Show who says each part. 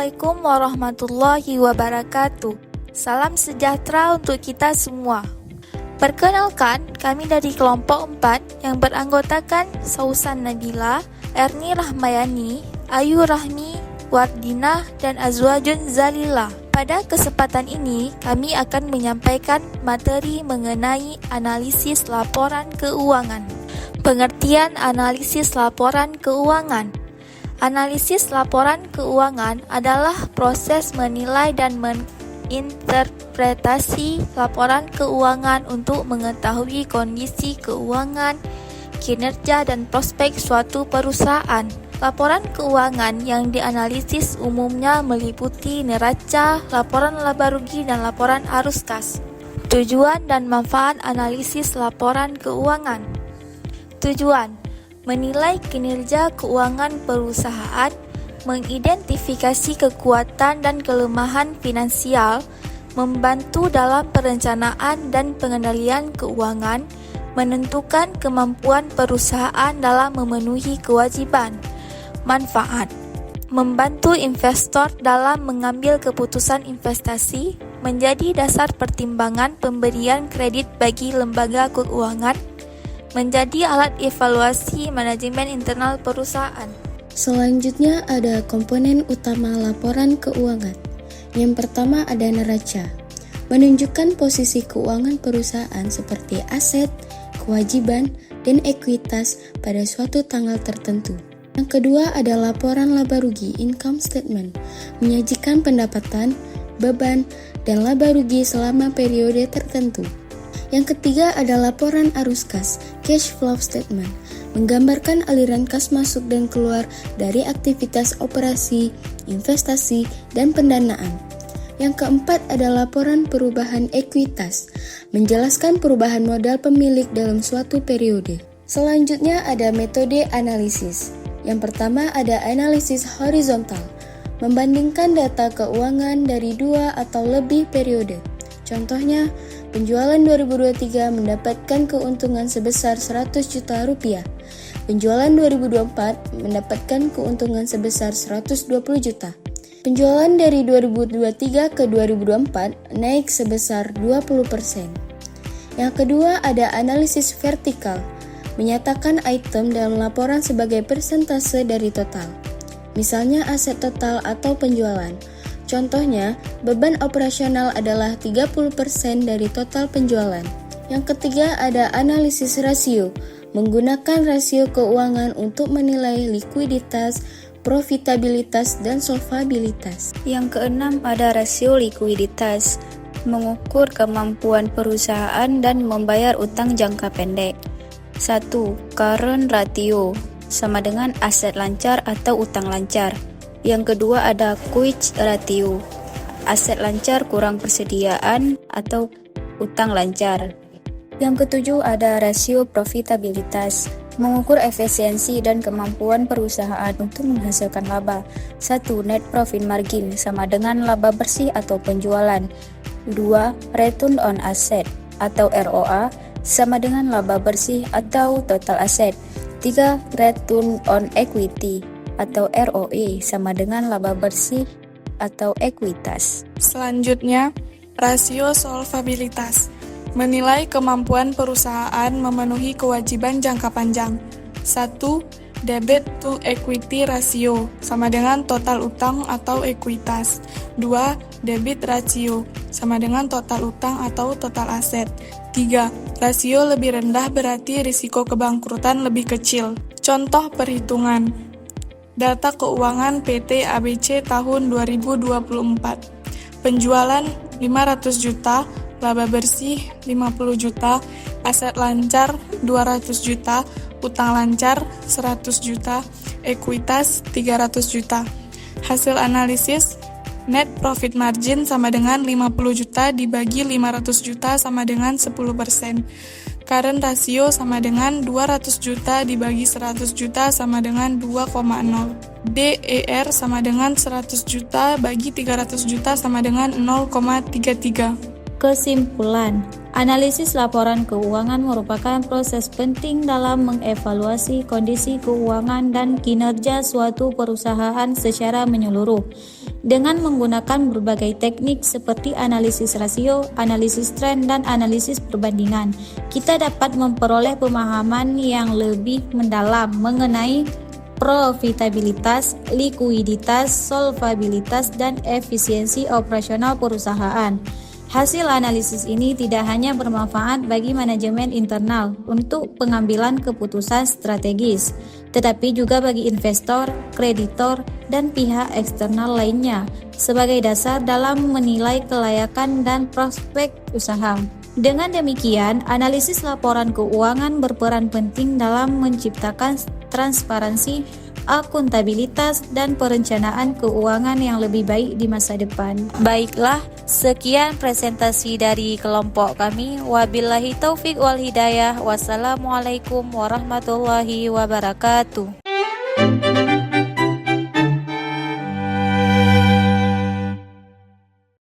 Speaker 1: Assalamualaikum warahmatullahi wabarakatuh. Salam sejahtera untuk kita semua. Perkenalkan, kami dari kelompok 4 yang beranggotakan Sausan Nabila, Erni Rahmayani, Ayu Rahmi, Wardina, dan Azwajun Zalila. Pada kesempatan ini, kami akan menyampaikan materi mengenai analisis laporan keuangan. Pengertian analisis laporan keuangan. Analisis laporan keuangan adalah proses menilai dan menginterpretasi laporan keuangan untuk mengetahui kondisi keuangan, kinerja, dan prospek suatu perusahaan. Laporan keuangan yang dianalisis umumnya meliputi neraca, laporan laba rugi, dan laporan arus kas. Tujuan dan manfaat analisis laporan keuangan. Tujuan: menilai kinerja keuangan perusahaan, mengidentifikasi kekuatan dan kelemahan finansial, membantu dalam perencanaan dan pengendalian keuangan, menentukan kemampuan perusahaan dalam memenuhi kewajiban. Manfaat: membantu investor dalam mengambil keputusan investasi, menjadi dasar pertimbangan pemberian kredit bagi lembaga keuangan, menjadi alat evaluasi manajemen internal perusahaan.
Speaker 2: Selanjutnya ada komponen utama laporan keuangan. Yang pertama ada neraca, menunjukkan posisi keuangan perusahaan seperti aset, kewajiban, dan ekuitas pada suatu tanggal tertentu. Yang kedua ada laporan laba rugi, income statement, menyajikan pendapatan, beban, dan laba rugi selama periode tertentu. Yang ketiga ada laporan arus kas, cash flow statement, menggambarkan aliran kas masuk dan keluar dari aktivitas operasi, investasi, dan pendanaan. Yang keempat ada laporan perubahan ekuitas, menjelaskan perubahan modal pemilik dalam suatu periode. Selanjutnya ada metode analisis. Yang pertama ada analisis horizontal, membandingkan data keuangan dari 2 atau lebih periode. Contohnya, penjualan 2023 mendapatkan keuntungan sebesar 100 juta rupiah. Penjualan 2024 mendapatkan keuntungan sebesar 120 juta. Penjualan dari 2023 ke 2024 naik sebesar 20%. Yang kedua ada analisis vertikal, menyatakan item dalam laporan sebagai persentase dari total. Misalnya aset total atau penjualan. Contohnya, beban operasional adalah 30% dari total penjualan. Yang ketiga ada analisis rasio, menggunakan rasio keuangan untuk menilai likuiditas, profitabilitas, dan solvabilitas.
Speaker 3: Yang keenam ada rasio likuiditas, mengukur kemampuan perusahaan dan membayar utang jangka pendek. 1. Current ratio, sama dengan aset lancar atau utang lancar. Yang kedua ada quick ratio, aset lancar kurang persediaan atau utang lancar. Yang ketujuh ada rasio profitabilitas, mengukur efisiensi dan kemampuan perusahaan untuk menghasilkan laba. 1. Net profit margin, sama dengan laba bersih atau penjualan. 2. Return on asset atau ROA, sama dengan laba bersih atau total aset. 3. Return on equity atau ROE, sama dengan laba bersih atau ekuitas.
Speaker 4: Selanjutnya, rasio solvabilitas, menilai kemampuan perusahaan memenuhi kewajiban jangka panjang. 1. Debt to equity ratio, sama dengan total utang atau ekuitas. 2. Debit ratio, sama dengan total utang atau total aset. 3. Rasio lebih rendah berarti risiko kebangkrutan lebih kecil. Contoh perhitungan. Data keuangan PT ABC tahun 2024. Penjualan 500 juta, laba bersih 50 juta, aset lancar 200 juta, utang lancar 100 juta, ekuitas 300 juta. Hasil analisis, net profit margin sama dengan 50 juta dibagi 500 juta sama dengan 10%. Current ratio sama dengan 200 juta dibagi 100 juta sama dengan 2,0. DER sama dengan 100 juta bagi 300 juta sama dengan 0,33.
Speaker 3: Kesimpulan, analisis laporan keuangan merupakan proses penting dalam mengevaluasi kondisi keuangan dan kinerja suatu perusahaan secara menyeluruh. dengan menggunakan berbagai teknik seperti analisis rasio, analisis tren, dan analisis perbandingan. Kita dapat memperoleh pemahaman yang lebih mendalam mengenai profitabilitas, likuiditas, solvabilitas, dan efisiensi operasional perusahaan. Hasil analisis ini tidak hanya bermanfaat bagi manajemen internal untuk pengambilan keputusan strategis, tetapi juga bagi investor, kreditor, dan pihak eksternal lainnya sebagai dasar dalam menilai kelayakan dan prospek usaha. Dengan demikian, analisis laporan keuangan berperan penting dalam menciptakan transparansi, akuntabilitas, dan perencanaan keuangan yang lebih baik di masa depan.
Speaker 1: Baiklah, sekian presentasi dari kelompok kami. Wabillahi taufik wal hidayah. Wassalamualaikum warahmatullahi wabarakatuh.